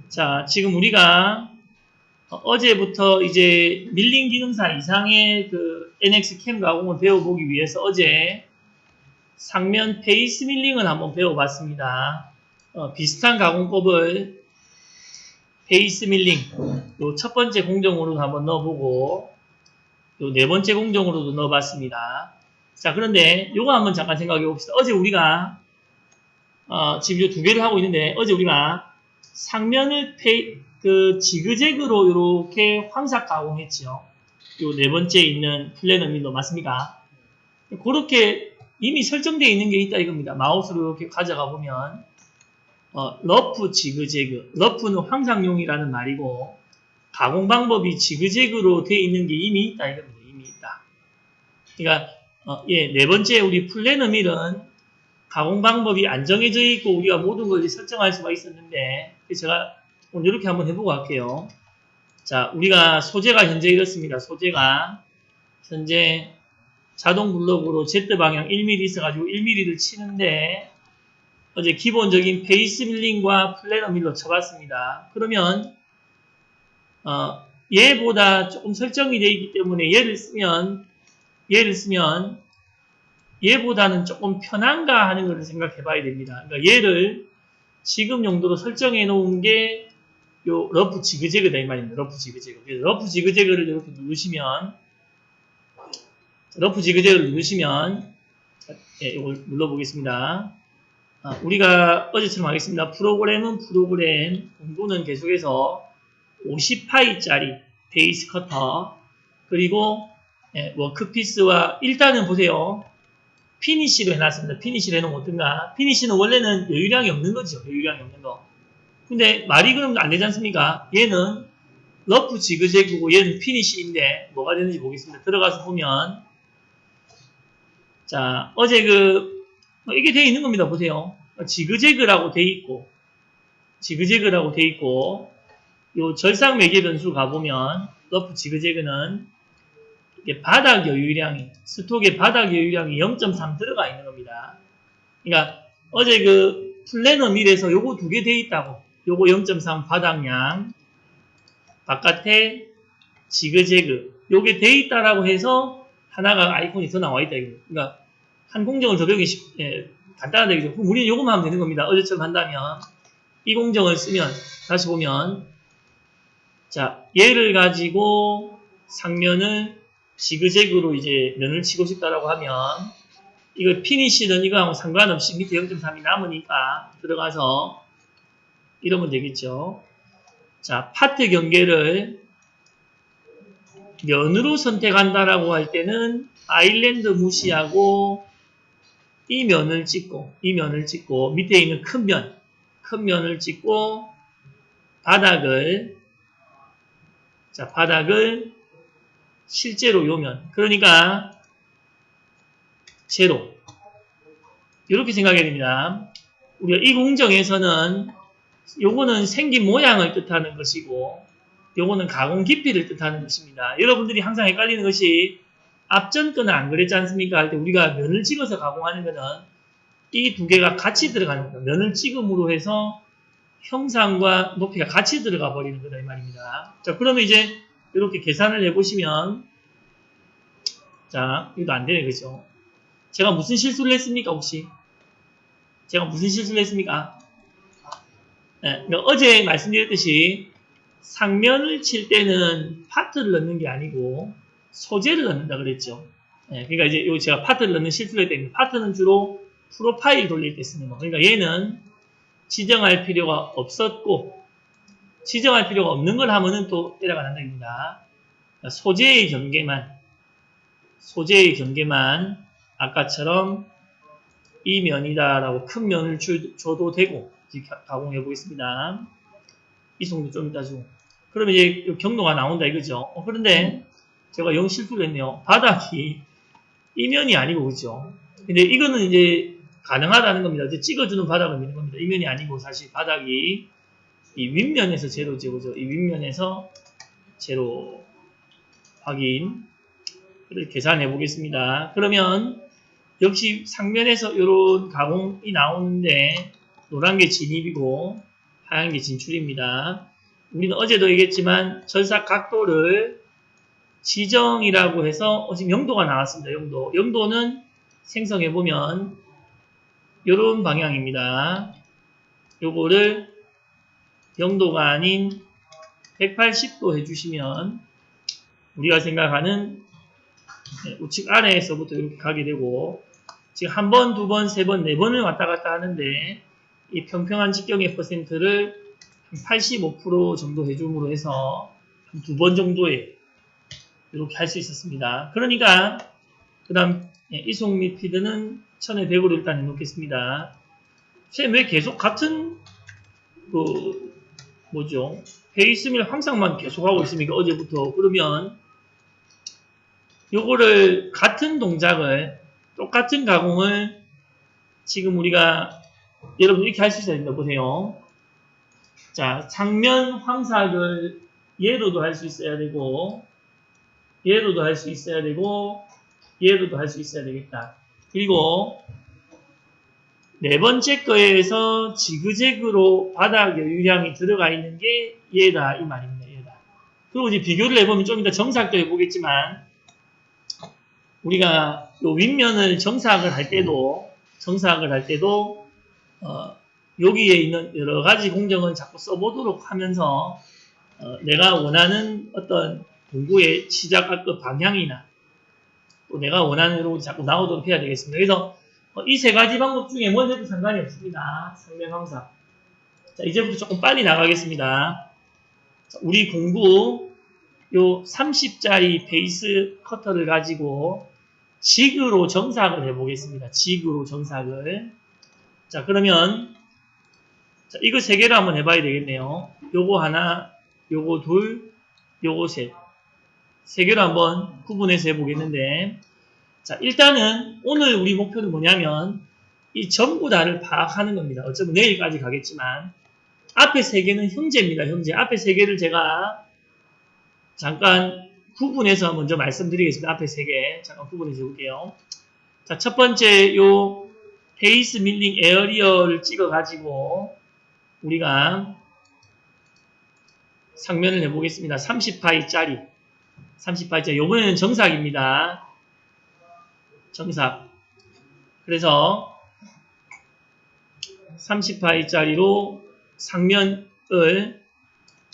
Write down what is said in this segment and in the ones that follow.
자, 지금 우리가 어제부터 이제 밀링 기능사 이상의 그 NX 캠 가공을 배워보기 위해서 어제 상면 페이스 밀링을 한번 배워봤습니다. 비슷한 가공법을 페이스 밀링 요 첫 번째 공정으로도 한번 넣어보고 요 네 번째 공정으로도 넣어봤습니다. 자, 그런데 요거 한번 잠깐 생각해 봅시다. 어제 우리가 지금 요 두 개를 하고 있는데 어제 우리가 상면을 지그재그로 이렇게 황삭 가공했지요. 요 네 번째 있는 플래너 밀러 맞습니까? 그렇게 이미 설정되어 있는 게 있다 이겁니다. 마우스로 이렇게 가져가 보면 러프 지그재그, 러프는 황삭용이라는 말이고 가공 방법이 지그재그로 되어 있는 게 이미 있다 이겁니다. 이미 있다. 그러니까 네 번째 우리 플래너 밀은 가공 방법이 안 정해져 있고 우리가 모든 걸 설정할 수가 있었는데 제가 오늘 이렇게 한번 해보고 할게요. 자, 우리가 소재가 현재 이렇습니다. 소재가 현재 자동 블럭으로 Z방향 1mm 있어가지고 1mm를 치는데 어제 기본적인 페이스 밀링과 플래너 밀로 쳐봤습니다. 그러면 얘보다 조금 설정이 되어 있기 때문에 얘를 쓰면 얘보다는 조금 편한가 하는 것을 생각해 봐야 됩니다. 그러니까 얘를 지금 용도로 설정해 놓은 게 요 러프 지그재그다 이 말입니다. 러프 지그재그. 그래서 러프 지그재그를 이렇게 누르시면 이걸 눌러보겠습니다. 우리가 어제처럼 하겠습니다. 프로그램은 프로그램, 공도는 계속해서 50파이짜리 베이스 커터, 그리고 워크피스와 일단은 보세요. 피니쉬로 해놨습니다. 피니쉬로 해놓으면 어떤가? 피니쉬는 원래는 여유량이 없는 거죠. 여유량이 없는 거. 근데 말이 그러면 안 되지 않습니까? 얘는 러프 지그재그고 얘는 피니쉬인데 뭐가 되는지 보겠습니다. 들어가서 보면 자, 어제 이게 되어 있는 겁니다. 보세요. 지그재그라고 되어 있고 요 절상 매개 변수 가보면 러프 지그재그는 이게 바닥 여유량이 스톡의 바닥 여유량이 0.3 들어가 있는 겁니다. 그러니까 어제 플래너 밀에서 요거 두 개 돼 있다고. 요거 0.3 바닥량 바깥에 지그재그 요게 돼 있다라고 해서 하나가 아이콘이 더 나와 있다. 그러니까 한 공정을 더 배우기 간단하다. 그럼 우리는 요거만 하면 되는 겁니다. 어제처럼 한다면 이 공정을 쓰면 다시 보면 자 얘를 가지고 상면을 지그재그로 이제 면을 치고 싶다라고 하면 이거 피니쉬는 이거하고 상관없이 밑에 0.3이 남으니까 들어가서 이러면 되겠죠. 자, 파트 경계를 면으로 선택한다라고 할 때는 아일랜드 무시하고 이 면을 찍고 밑에 있는 큰 면을 찍고 바닥을 실제로 요면 그러니까 제로 이렇게 생각해야 됩니다. 우리가 이 공정에서는 요거는 생긴 모양을 뜻하는 것이고 요거는 가공 깊이를 뜻하는 것입니다. 여러분들이 항상 헷갈리는 것이 앞전 거는 안 그랬지 않습니까? 할 때 우리가 면을 찍어서 가공하는 거는 이 두 개가 같이 들어가는 겁니다. 면을 찍음으로 해서 형상과 높이가 같이 들어가 버리는 거다 이 말입니다. 자, 그러면 이제 이렇게 계산을 해보시면 자, 이거 안 되네 그죠? 제가 무슨 실수를 했습니까 혹시? 네, 어제 말씀드렸듯이 상면을 칠 때는 파트를 넣는 게 아니고 소재를 넣는다 그랬죠. 네, 그러니까 이제 제가 파트를 넣는 실수를 했더니 파트는 주로 프로파일 돌릴 때 쓰는 거. 그러니까 얘는 지정할 필요가 없었고 지정할 필요가 없는 걸 하면은 또 에러가 난다입니다. 그러니까 소재의 경계만 아까처럼 이 면이다라고 큰 면을 줘도 되고 가공해 보겠습니다. 이 정도 좀 이따 주고 그러면 이제 경로가 나온다 이거죠. 그런데 제가 영 실수를 했네요. 바닥이 이 면이 아니고 그죠. 근데 이거는 이제 가능하다는 겁니다. 이제 찍어주는 바닥을 미는 겁니다. 이 면이 아니고 사실 바닥이 이 윗면에서 제로죠. 그죠. 이 윗면에서 제로 확인 계산해 보겠습니다. 그러면 역시 상면에서 이런 가공이 나오는데 노란 게 진입이고 하향기 진출입니다. 우리는 어제도 얘기했지만 절삭 각도를 지정이라고 해서 지금 0도가 나왔습니다. 0도. 0도는 생성해보면 이런 방향입니다. 요거를 0도가 아닌 180도 해주시면 우리가 생각하는 우측 아래에서부터 이렇게 가게 되고 지금 한 번, 두 번, 세 번, 네 번을 왔다 갔다 하는데 이 평평한 직경의 퍼센트를 한 85% 정도 해줌으로 해서 한 두 번 정도에 이렇게 할 수 있었습니다. 그러니까 그 다음 이송 및 피드는 1100으로 일단 해놓겠습니다. 선생님 왜 계속 같은 베이스밀 항상만 계속 하고 있습니까? 어제부터. 그러면 요거를 같은 동작을 똑같은 가공을 지금 우리가 여러분 이렇게 할 수 있어야 된다. 보세요. 자, 상면 황삭을 얘로도 할 수 있어야 되고 얘로도 할 수 있어야 되고 얘로도 할 수 있어야 되겠다. 그리고 네 번째 거에서 지그재그로 바닥 여유량이 들어가 있는 게 얘다 이 말입니다. 얘다. 그리고 이제 비교를 해보면 좀 이따 정삭도 해보겠지만 우리가 요 윗면을 정삭을 할 때도 여기에 있는 여러 가지 공정을 자꾸 써보도록 하면서 내가 원하는 어떤 공구의 시작과 방향이나 또 내가 원하는 이런 것이 자꾸 나오도록 해야 되겠습니다. 그래서 이 세 가지 방법 중에 뭘 해도 상관이 없습니다. 상면 황삭. 자, 이제부터 조금 빨리 나가겠습니다. 자, 우리 공구 요 30짜리 베이스 커터를 가지고 지그로 정삭을 해보겠습니다. 지그로 정삭을. 자, 그러면 자, 이거 세 개를 한번 해봐야 되겠네요. 요거 하나, 요거 둘, 요거 셋. 세 개로 한번 구분해서 해보겠는데 자, 일단은 오늘 우리 목표는 뭐냐면 이 전부 다를 파악하는 겁니다. 어쩌면 내일까지 가겠지만 앞에 세 개는 형제입니다. 형제. 앞에 세 개를 제가 잠깐 구분해서 먼저 말씀드리겠습니다. 앞에 세 개 잠깐 구분해서 해볼게요. 자, 첫 번째 요 베이스 밀링 에어리어를 찍어가지고 우리가 상면을 해보겠습니다. 30파이짜리. 30파이짜리. 요번에는 정삭입니다. 정삭. 그래서 30파이짜리로 상면을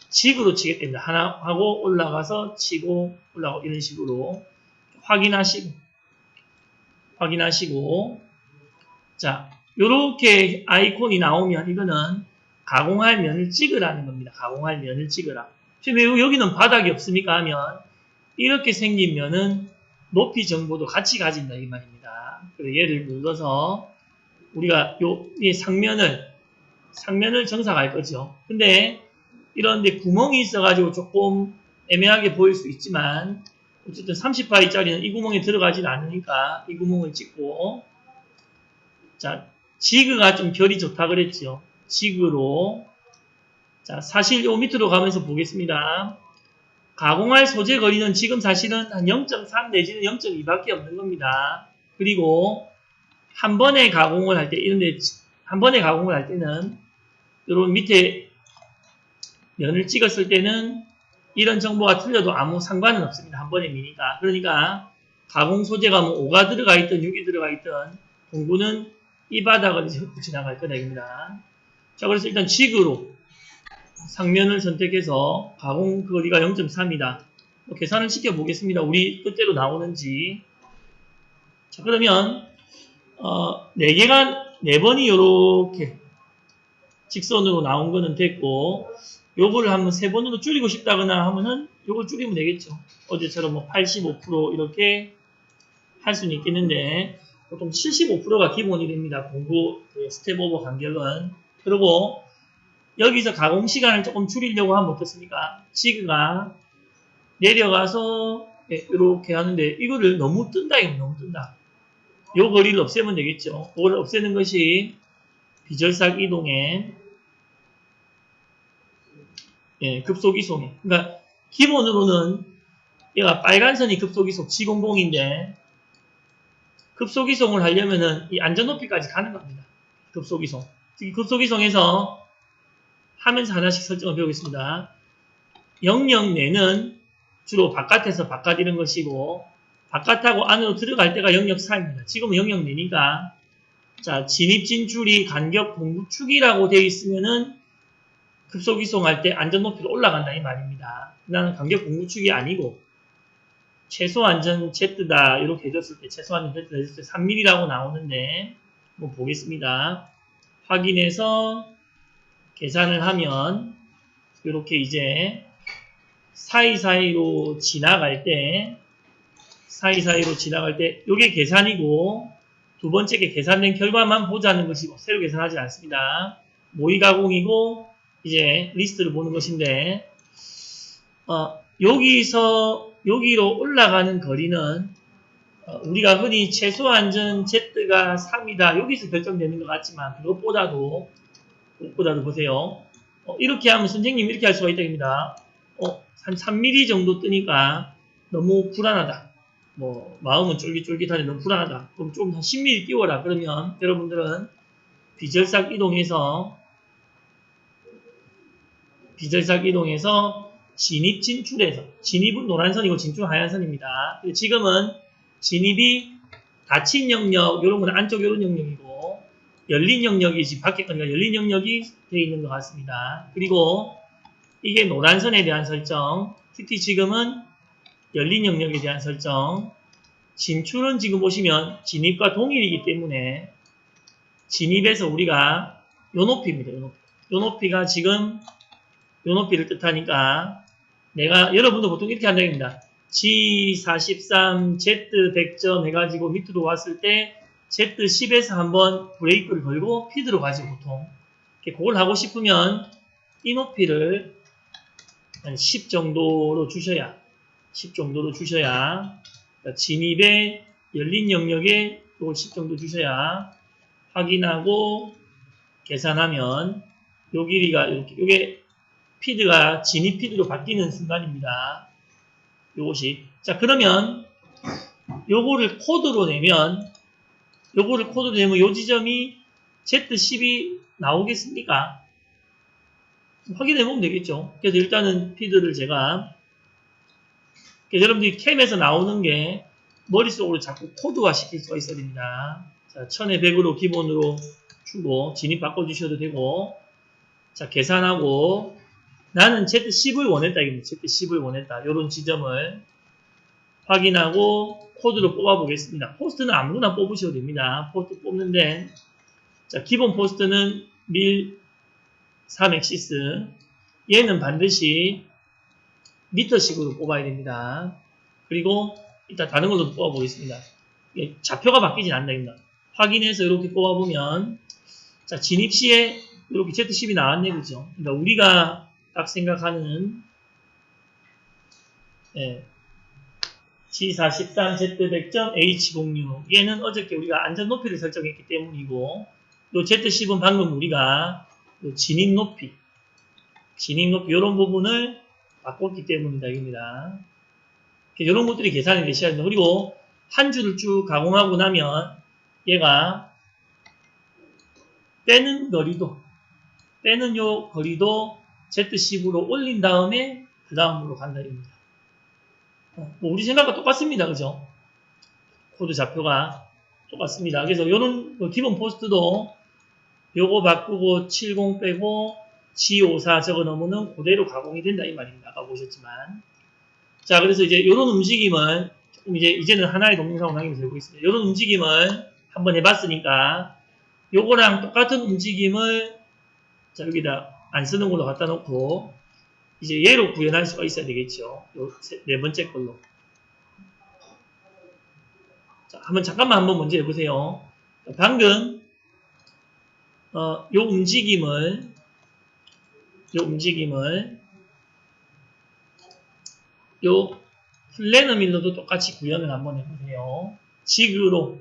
직으로 치겠답니다. 하나 하고 올라가서 치고 올라가고 이런 식으로 확인하시고 자, 요렇게 아이콘이 나오면 이거는 가공할 면을 찍으라는 겁니다. 가공할 면을 찍으라. 왜 여기는 바닥이 없습니까? 하면 이렇게 생긴 면은 높이 정보도 같이 가진다 이 말입니다. 그래서 얘를 눌러서 우리가 이 상면을 정삭할 거죠. 근데 이런데 구멍이 있어가지고 조금 애매하게 보일 수 있지만 어쨌든 30파이짜리는 이 구멍에 들어가진 않으니까 이 구멍을 찍고 자, 지그가 좀 결이 좋다 그랬죠. 지그로 자, 사실 요 밑으로 가면서 보겠습니다. 가공할 소재 거리는 지금 사실은 한 0.3 내지는 0.2밖에 없는 겁니다. 그리고 한 번에 가공을 할 때 때는 요런 밑에 면을 찍었을 때는 이런 정보가 틀려도 아무 상관은 없습니다. 한 번에 미니까. 그러니까 가공 소재가 뭐 5가 들어가 있든 6이 들어가 있든 공구는 이 바닥을 지나갈 거다 입니다. 자, 그래서 일단 지그로 상면을 선택해서 가공 거리가 0.3이다. 계산을 시켜 보겠습니다. 우리 뜻대로 나오는지. 자, 그러면 4번이 요렇게 직선으로 나온 거는 됐고 요거를 한번 3번으로 줄이고 싶다거나 하면은 요걸 줄이면 되겠죠. 어제처럼 뭐 85% 이렇게 할 수는 있겠는데 보통 75%가 기본이 됩니다. 공구 스텝 오버 간격은. 그리고 여기서 가공 시간을 조금 줄이려고 하면 어떻습니까? 지그가 내려가서 이렇게 하는데 이거를 너무 뜬다. 요 거리를 없애면 되겠죠. 그걸 없애는 것이 비절삭 이동의 급속 이송에. 그러니까 기본으로는 얘가 빨간 선이 급속 이송 G00인데 급속 이송을 하려면은 이 안전 높이까지 가는 겁니다. 급속 이송. 특히 급속 이송에서 하면서 하나씩 설정을 배우겠습니다. 영역 내는 주로 바깥에서 바깥 이런 것이고, 바깥하고 안으로 들어갈 때가 영역 사입니다. 지금은 영역 내니까, 자, 진입 진출이 간격 공구축이라고 되어 있으면은 급속 이송할 때 안전 높이가 올라간다 이 말입니다. 나는 간격 공구축이 아니고 최소 안전 Z다 이렇게 해줬을 때 최소 안전 Z다 해줬을 때 3mm라고 나오는데 한번 보겠습니다. 확인해서 계산을 하면 이렇게 이제 사이사이로 지나갈 때 이게 계산이고 두 번째 게 계산된 결과만 보자는 것이고 새로 계산하지 않습니다. 모의 가공이고 이제 리스트를 보는 것인데 여기로 올라가는 거리는 우리가 흔히 최소 안전 Z가 3이다 여기서 결정되는 것 같지만 그것보다도 보세요. 이렇게 하면 선생님이 이렇게 할 수가 있다입니다. 한 3mm 정도 뜨니까 너무 불안하다. 뭐 마음은 쫄깃쫄깃하니 너무 불안하다. 그럼 좀 한 10mm 띄워라. 그러면 여러분들은 비절삭 이동해서 진입 진출해서 진입은 노란선이고 진출은 하얀선입니다. 지금은 진입이 닫힌 영역 이런 건 안쪽 이런 영역이고 열린 영역이 지금 밖에 거니까 열린 영역이 되어 있는 것 같습니다. 그리고 이게 노란선에 대한 설정, 특히 지금은 열린 영역에 대한 설정, 진출은 지금 보시면 진입과 동일이기 때문에 진입에서 우리가 요 높이입니다. 요 높이가 지금 요 높이를 뜻하니까 내가 여러분도 보통 이렇게 한다입니다. G43 Z 100점 해가지고 밑으로 왔을 때 Z10에서 한번 브레이크를 걸고 피드로 가지 보통 그걸 하고 싶으면 이 높이를 한 10 정도로 주셔야 그러니까 진입에 열린 영역에 이걸 10 정도 주셔야 확인하고 계산하면 요 길이가 이렇게 요게 피드가 진입 피드로 바뀌는 순간입니다. 요것이 자 그러면 요거를 코드로 내면 요 지점이 Z10이 나오겠습니까? 확인해 보면 되겠죠. 그래서 일단은 피드를 제가 여러분들이 캠에서 나오는 게 머릿속으로 자꾸 코드화 시킬 수가 있어야 됩니다. 자, 1200으로 기본으로 주고 진입 바꿔주셔도 되고 자 계산하고 나는 Z10을 원했다. Z10을 원했다. 요런 지점을 확인하고 코드로 뽑아보겠습니다. 포스트는 아무거나 뽑으셔도 됩니다. 포스트 뽑는데 자 기본 포스트는 밀 3엑시스 얘는 반드시 미터식으로 뽑아야 됩니다. 그리고 이따 다른 걸로 뽑아보겠습니다. 좌표가 바뀌진 않는다. 확인해서 이렇게 뽑아보면 자 진입 시에 이렇게 Z10이 나왔네 그죠? 그러니까 우리가 딱 생각하는 G43 Z100점 H06 얘는 어저께 우리가 안전 높이를 설정했기 때문이고 요 Z10은 방금 우리가 요 진입 높이 이런 부분을 바꿨기 때문이다 이겁니다. 이런 것들이 계산이 되셔야 됩니다. 그리고 한 줄을 쭉 가공하고 나면 얘가 빼는 요 거리도 Z10으로 올린 다음에 그 다음으로 간다 이겁니다. 뭐 우리 생각과 똑같습니다. 그죠? 코드 좌표가 똑같습니다. 그래서 요런 기본 포스트도 요거 바꾸고 70 빼고 G54 적어 놓으면 그대로 가공이 된다 이 말입니다. 아까 보셨지만. 자, 그래서 이제 요런 움직임을 조금 이제는 하나의 동영상을 남기면서 해보겠습니다. 요런 움직임을 한번 해봤으니까 요거랑 똑같은 움직임을 자, 여기다 안 쓰는 걸로 갖다 놓고 이제 얘로 구현할 수가 있어야 되겠죠. 요 네 번째 걸로. 자, 잠깐만 먼저 해보세요. 방금 요 움직임을 요 플래너 밀로도 똑같이 구현을 한번 해보세요. 직으로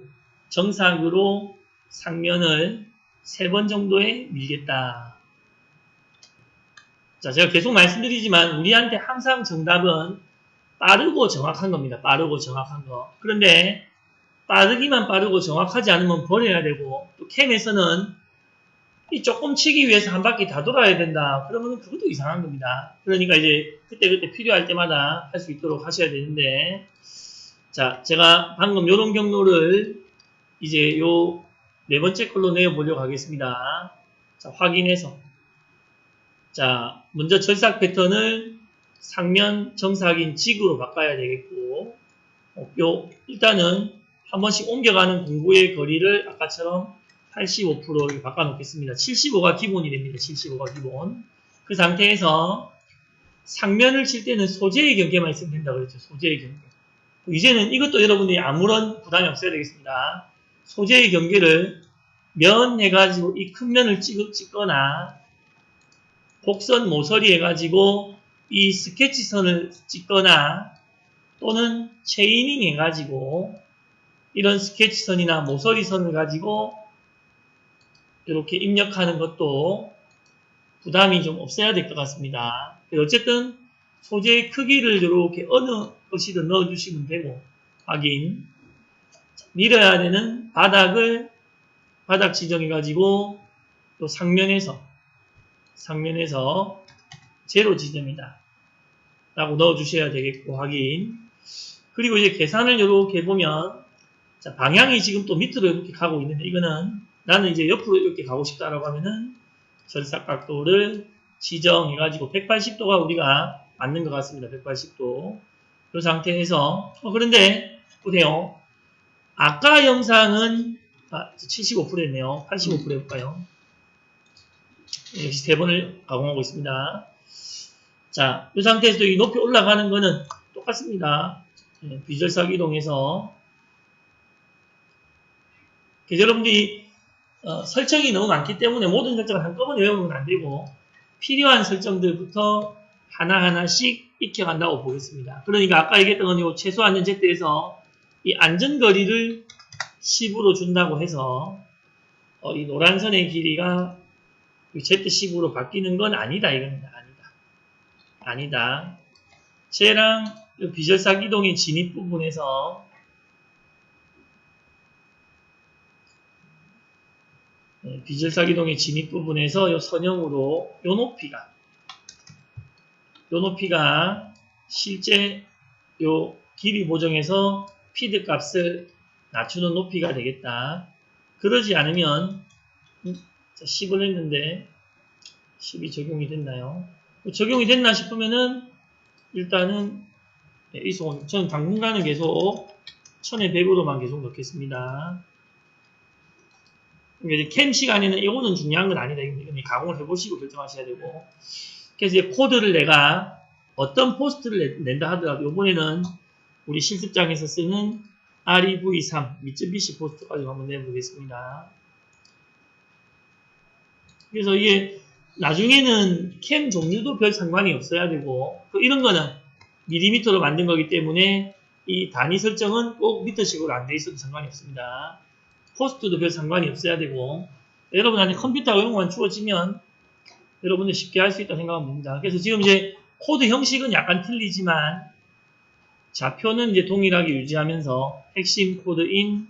정사각으로 상면을 3번 정도에 밀겠다. 자, 제가 계속 말씀드리지만 우리한테 항상 정답은 빠르고 정확한 겁니다. 빠르고 정확한 거. 그런데 빠르기만 빠르고 정확하지 않으면 버려야 되고 또 캠에서는 이 조금 치기 위해서 한 바퀴 다 돌아야 된다. 그러면 그것도 이상한 겁니다. 그러니까 이제 그때 필요할 때마다 할 수 있도록 하셔야 되는데, 자, 제가 방금 요런 경로를 이제 요 네 번째 걸로 내어보려고 하겠습니다. 자, 확인해서. 자, 먼저 절삭 패턴을 상면 정삭인 직으로 바꿔야 되겠고, 일단은 한 번씩 옮겨가는 공구의 거리를 아까처럼 85% 바꿔놓겠습니다. 75가 기본이 됩니다. 75가 기본. 그 상태에서 상면을 칠 때는 소재의 경계만 있으면 된다고 그랬죠. 소재의 경계. 이제는 이것도 여러분이 아무런 부담이 없어야 되겠습니다. 소재의 경계를 면 해가지고 이 큰 면을 찍거나 곡선 모서리 해가지고 이 스케치선을 찍거나 또는 체이닝 해가지고 이런 스케치선이나 모서리선을 가지고 이렇게 입력하는 것도 부담이 좀 없어야 될 것 같습니다. 어쨌든 소재의 크기를 이렇게 어느 것이든 넣어주시면 되고, 확인. 밀어야 되는 바닥 지정해가지고 또 상면에서 제로 지점이다 라고 넣어주셔야 되겠고, 확인. 그리고 이제 계산을 이렇게 보면, 자, 방향이 지금 또 밑으로 이렇게 가고 있는데, 이거는 나는 이제 옆으로 이렇게 가고 싶다라고 하면은 절삭 각도를 지정해가지고 180도가 우리가 맞는 것 같습니다. 180도. 이 상태에서, 그런데 보세요. 아까 영상은 75%였네요. 85% 해볼까요? 역시 대본을 가공하고 있습니다. 자, 이 상태에서도 이 높이 올라가는 거는 똑같습니다. 비절삭 이동해서. 그래서 여러분들이 설정이 너무 많기 때문에 모든 설정을 한꺼번에 외우면 안 되고 필요한 설정들부터 하나하나씩 익혀간다고 보겠습니다. 그러니까 아까 얘기했던 건 이 최소 안전 Z에서 이 안전거리를 10으로 준다고 해서 이 노란선의 길이가 Z10으로 바뀌는 건 아니다 이겁니다. 아니다. 쟤랑 비절삭 이동의 진입 부분에서 비절삭 이동의 진입 부분에서 이 선형으로 요 높이가 실제 요 길이 보정에서 피드 값을 낮추는 높이가 되겠다. 그러지 않으면 10을 했는데 10이 적용이 됐나요? 적용이 됐나 싶으면은 일단은 저는 당분간은 계속 1100으로만 계속 넣겠습니다. 캠 시간에는 이거는 중요한 건 아니다. 이거는 가공을 해보시고 결정하셔야 되고. 그래서 이제 코드를 내가 어떤 포스트를 낸다 하더라도 이번에는 우리 실습장에서 쓰는 REV3 미쯔비시 포스트까지 한번 내보겠습니다. 그래서 이게 나중에는 캠 종류도 별 상관이 없어야 되고 이런 거는 밀리미터로 만든 거기 때문에 이 단위 설정은 꼭 미터식으로 안 돼 있어도 상관이 없습니다. 포스트도 별 상관이 없어야 되고 여러분한테 컴퓨터가 이런 것만 주어지면 여러분들 쉽게 할 수 있다고 생각하면 됩니다. 그래서 지금 이제 코드 형식은 약간 틀리지만 좌표는 이제 동일하게 유지하면서 핵심 코드인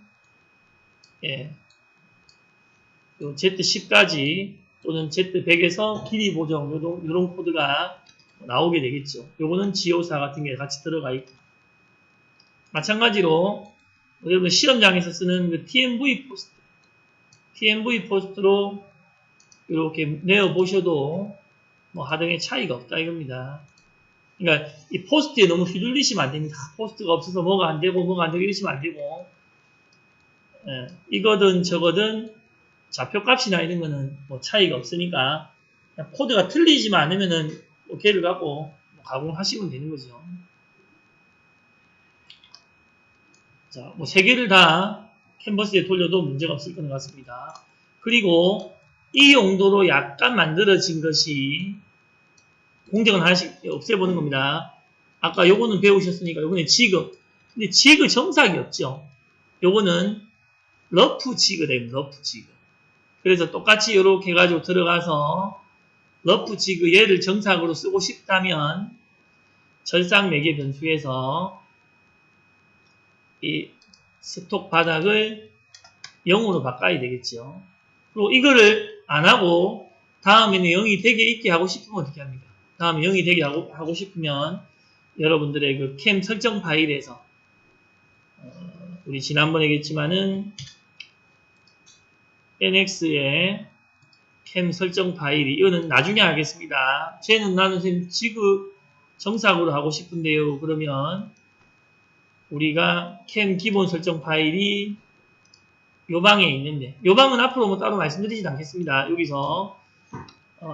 Z10까지 또는 Z100에서 길이 보정 이런 코드가 나오게 되겠죠. 요거는 지오사 같은 게 같이 들어가 있고 마찬가지로 여러분 실험장에서 쓰는 그 TMV 포스트로 이렇게 내어 보셔도 뭐 하등의 차이가 없다 이겁니다. 그러니까 이 포스트에 너무 휘둘리시면 안 됩니다. 포스트가 없어서 뭐가 안 되고 이러시면 안 되고 이거든 저거든 좌표값이나 이런 거는 뭐 차이가 없으니까 그냥 코드가 틀리지만 않으면은 걔를 갖고 가공하시면 되는 거죠. 자, 뭐 세 개를 다 캔버스에 돌려도 문제가 없을 것 같습니다. 그리고 이 용도로 약간 만들어진 것이 공정을 하나씩 없애보는 겁니다. 아까 요거는 배우셨으니까 요거는 지그. 근데 지그 정삭이 없죠. 요거는 러프 지그 됩니다. 러프 지그. 그래서 똑같이 이렇게 해가지고 들어가서 러프 지그 얘를 정삭으로 쓰고 싶다면 절삭 매개 변수에서 이 스톡 바닥을 0으로 바꿔야 되겠죠. 그리고 이거를 안 하고 다음에는 0이 되게 있게 하고 싶으면 어떻게 합니까? 다음에 0이 되게 하고 싶으면 여러분들의 그 캠 설정 파일에서 우리 지난번에 얘기했지만은 NX의 캠 설정 파일이 이거는 나중에 하겠습니다. 쟤는 나는 선생님 지금 정상으로 하고 싶은데요. 그러면 우리가 캠 기본 설정 파일이 요 방에 있는데 요 방은 앞으로 뭐 따로 말씀드리진 않겠습니다. 여기서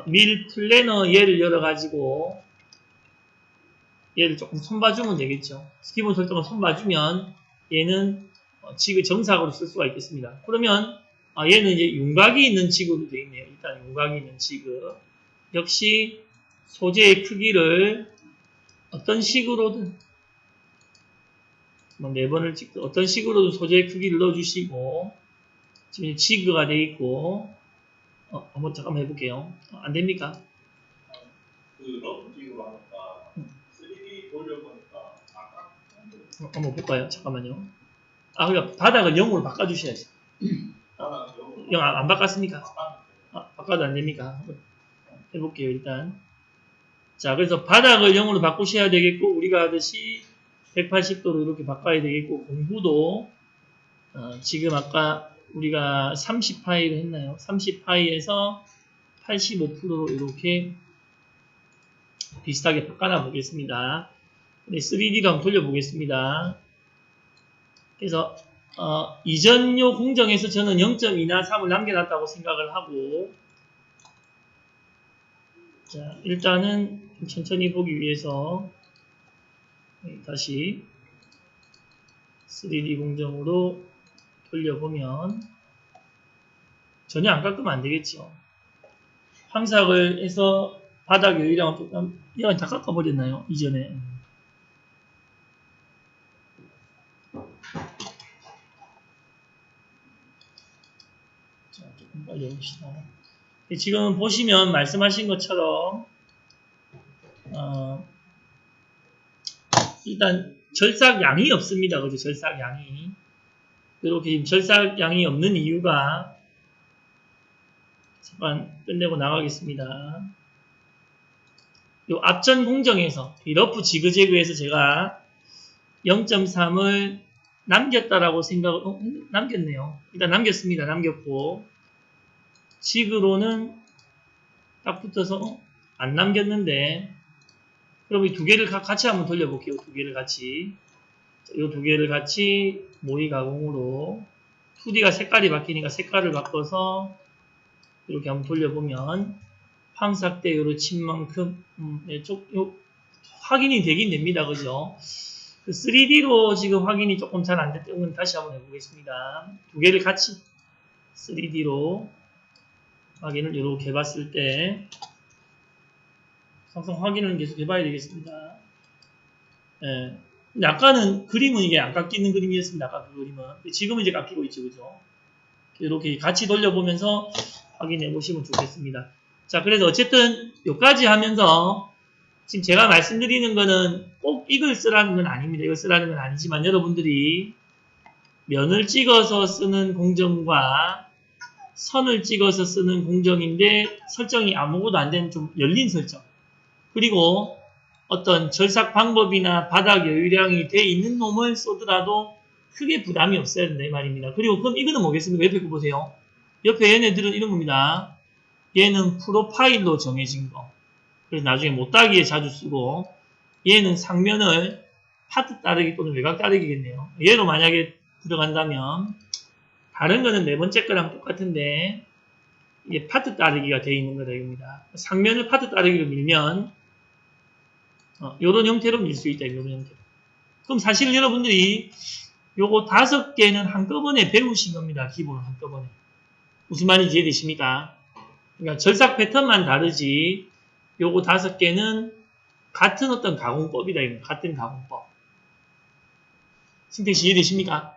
밀 플래너 얘를 열어가지고 얘를 조금 손봐주면 되겠죠. 기본 설정을 손봐주면 얘는 지그 정삭으로 쓸 수가 있겠습니다. 그러면 얘는 이제 윤곽이 있는 지그로 되어 있네요. 일단 윤곽이 있는 지그. 역시 소재의 크기를 어떤 식으로든 뭐 4번을 찍든 어떤 식으로든 소재의 크기를 넣어주시고 지금 지그가 되어 있고 한번 잠깐만 해볼게요. 안 됩니까? 그 러프 지그로 하니까 3D 돌려보니까 아까 한번 볼까요? 잠깐만요. 그러니까 바닥을 0으로 바꿔주셔야지. 바닥을 0 안 바꿨습니까? 바꿔도 안 됩니까? 한번 해볼게요, 일단. 자, 그래서 바닥을 0으로 바꾸셔야 되겠고, 우리가 하듯이 180도로 이렇게 바꿔야 되겠고, 공부도, 지금 아까 우리가 30파이를 했나요? 30파이에서 85%로 이렇게 비슷하게 바꿔놔 보겠습니다. 3D로 한번 돌려보겠습니다. 그래서 이전 요 공정에서 저는 0.2나 3을 남겨놨다고 생각을 하고 자 일단은 좀 천천히 보기 위해서 다시 3D 공정으로 돌려보면 전혀 안 깎으면 안 되겠죠. 황삭을 해서 바닥 여유량을 조금 이건 다 깎아버렸나요? 이전에 자 조금 빨리 해봅시다. 지금 보시면 말씀하신 것처럼 일단 절삭량이 없습니다. 그죠? 절삭량이 이렇게 지금 절삭량이 없는 이유가 잠깐 끝내고 나가겠습니다. 요 앞전 공정에서 이 러프 지그재그에서 제가 0.3을 남겼다라고 생각을 남겼네요. 일단 남겼습니다. 남겼고 지그로는 딱 붙어서 안 남겼는데 그럼 이 두 개를 같이 한번 돌려볼게요. 두 개를 같이 이 두 개를 같이 모의 가공으로 2D가 색깔이 바뀌니까 색깔을 바꿔서 이렇게 한번 돌려보면 황삭대요로 친 만큼 확인이 되긴 됩니다. 그죠? 3D로 지금 확인이 조금 잘 안 됐던 건 다시 한번 해보겠습니다. 두 개를 같이 3D로 확인을 이렇게 해봤을 때 항상 확인을 계속 해봐야 되겠습니다. 예. 근데 아까는 그림은 이게 안 깎이는 그림이었습니다. 아까 그 그림은. 지금은 이제 깎이고 있죠. 그죠? 이렇게 같이 돌려보면서 확인해 보시면 좋겠습니다. 자, 그래서 어쨌든 여기까지 하면서 지금 제가 말씀드리는 거는 꼭 이걸 쓰라는 건 아닙니다. 이걸 쓰라는 건 아니지만 여러분들이 면을 찍어서 쓰는 공정과 선을 찍어서 쓰는 공정인데 설정이 아무것도 안 되는 좀 열린 설정 그리고 어떤 절삭 방법이나 바닥 여유량이 돼 있는 놈을 쏘더라도 크게 부담이 없어야 된다 이 말입니다. 그리고 그럼 이거는 뭐겠습니까? 옆에 거 보세요. 옆에 얘네들은 이런 겁니다. 얘는 프로파일로 정해진 거. 그래서 나중에 못따기에 자주 쓰고 얘는 상면을 파트 따르기 또는 외곽 따르기겠네요. 얘로 만약에 들어간다면 다른 거는 네 번째 거랑 똑같은데 이게 파트 따르기가 되어 있는 거다 이겁니다. 상면을 파트 따르기로 밀면 요런 형태로 밀 수 있다. 요런 형태로. 그럼 사실 여러분들이 요거 5개는 한꺼번에 배우신 겁니다. 기본을 한꺼번에. 무슨 말인지 이해되십니까? 그러니까 절삭 패턴만 다르지 요거 5개는 같은 어떤 가공법이다. 이겁니다. 같은 가공법. 승택씨 이해되십니까?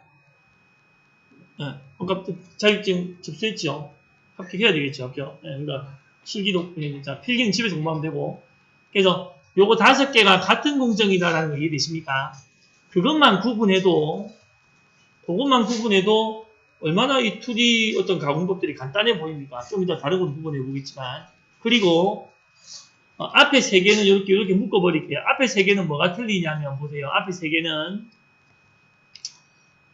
그러니까 자격증 접수했죠. 합격해야 되겠죠. 합격. 그러니까 실기도 자, 필기는 집에서 공부하면 되고. 그래서 요거 5개가 같은 공정이다라는 거 이해되십니까? 그것만 구분해도 얼마나 이 2D 어떤 가공법들이 간단해 보입니까? 좀 이따 다른 건 구분해 보겠지만. 그리고 앞에 세 개는 이렇게 묶어버릴게요. 앞에 세 개는 뭐가 틀리냐면 보세요. 앞에 세 개는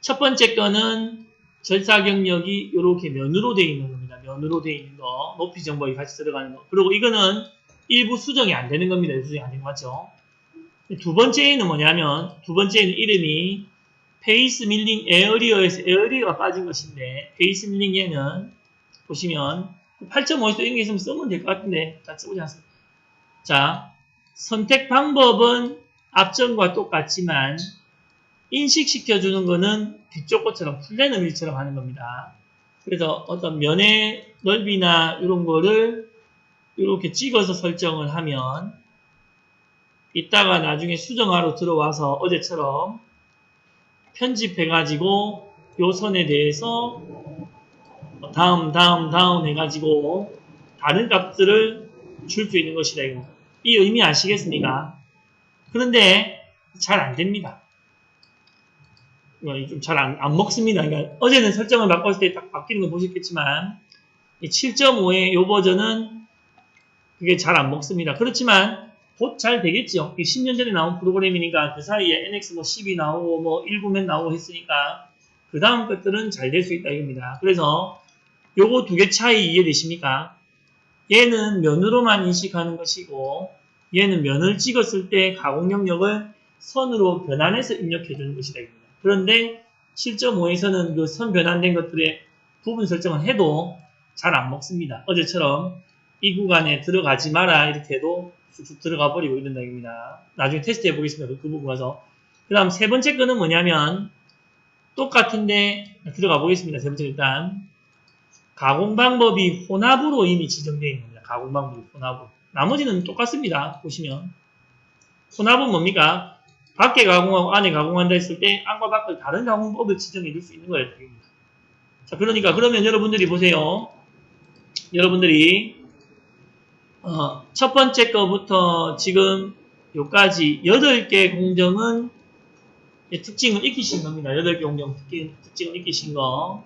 첫 번째 거는 절사 경력이 이렇게 면으로 되어 있는 겁니다. 면으로 되어 있는 거, 높이 정보가 같이 들어가는 거. 그리고 이거는 일부 수정이 안 되는 겁니다. 일부 수정이 안 되는 거 맞죠? 두 번째는 뭐냐면 두 번째는 이름이 페이스 밀링 에어리어에서 에어리어가 빠진 것인데 페이스 밀링 얘는 보시면 8.5에서 이런 게 있으면 쓰면 될 것 같은데 다 쓰지 않습니다. 자, 선택 방법은 앞전과 똑같지만 인식시켜주는 거는 뒤쪽 것처럼 플래너 밀처럼 하는 겁니다. 그래서 어떤 면의 넓이나 이런 거를 이렇게 찍어서 설정을 하면 이따가 나중에 수정하러 들어와서 어제처럼 편집해가지고 요 선에 대해서 다음 해가지고 다른 값들을 줄 수 있는 것이다. 이 의미 아시겠습니까? 그런데 잘 안 됩니다. 좀 잘 안 먹습니다. 그러니까 어제는 설정을 바꿨을 때 딱 바뀌는 거 보셨겠지만 7.5의 요 버전은 그게 잘 안 먹습니다. 그렇지만 곧 잘 되겠죠. 10년 전에 나온 프로그램이니까 그 사이에 NX 10이 나오고 19면 나오고 했으니까 그 다음 것들은 잘 될 수 있다 이겁니다. 그래서 요거 두 개 차이 이해되십니까? 얘는 면으로만 인식하는 것이고 얘는 면을 찍었을 때 가공 영역을 선으로 변환해서 입력해 주는 것이다 이겁니다. 그런데 7.5에서는 그 선 변환된 것들의 부분 설정을 해도 잘 안 먹습니다. 어제처럼 이 구간에 들어가지 마라 이렇게 해도 쑥쑥 들어가 버리고 이런다 이겁니다. 나중에 테스트 해보겠습니다. 그 부분 가서. 그 다음 세 번째 거는 뭐냐면 똑같은데 들어가 보겠습니다. 세 번째 일단 가공 방법이 혼합으로 이미 지정되어 있는 겁니다. 가공 방법이 혼합으로. 나머지는 똑같습니다. 보시면 혼합은 뭡니까? 밖에 가공하고 안에 가공한다 했을 때 안과 밖을 다른 가공법을 지정해 줄 수 있는 거예요. 자, 그러니까 그러면 여러분들이 보세요. 여러분들이 첫 번째 거부터 지금 요까지 8개 공정은 특징을 익히신 겁니다. 8개 공정 특징을 익히신 거.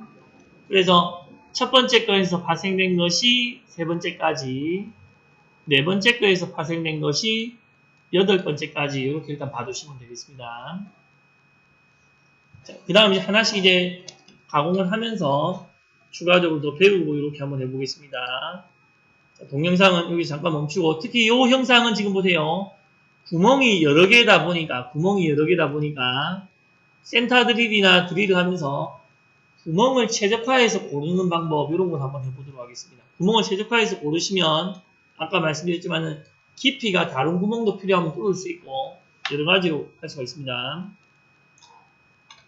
그래서 첫 번째 거에서 파생된 것이 세 번째까지, 네 번째 거에서 파생된 것이 8번째까지 이렇게 일단 봐두시면 되겠습니다. 그 다음 이제 하나씩 이제 가공을 하면서 추가적으로 더 배우고 이렇게 한번 해보겠습니다. 자, 동영상은 여기 잠깐 멈추고 특히 이 형상은 지금 보세요. 구멍이 여러 개다 보니까 센터 드릴이나 드릴을 하면서 구멍을 최적화해서 고르는 방법 이런 걸 한번 해보도록 하겠습니다. 구멍을 최적화해서 고르시면 아까 말씀드렸지만 깊이가 다른 구멍도 필요하면 뚫을 수 있고 여러 가지로 할 수가 있습니다.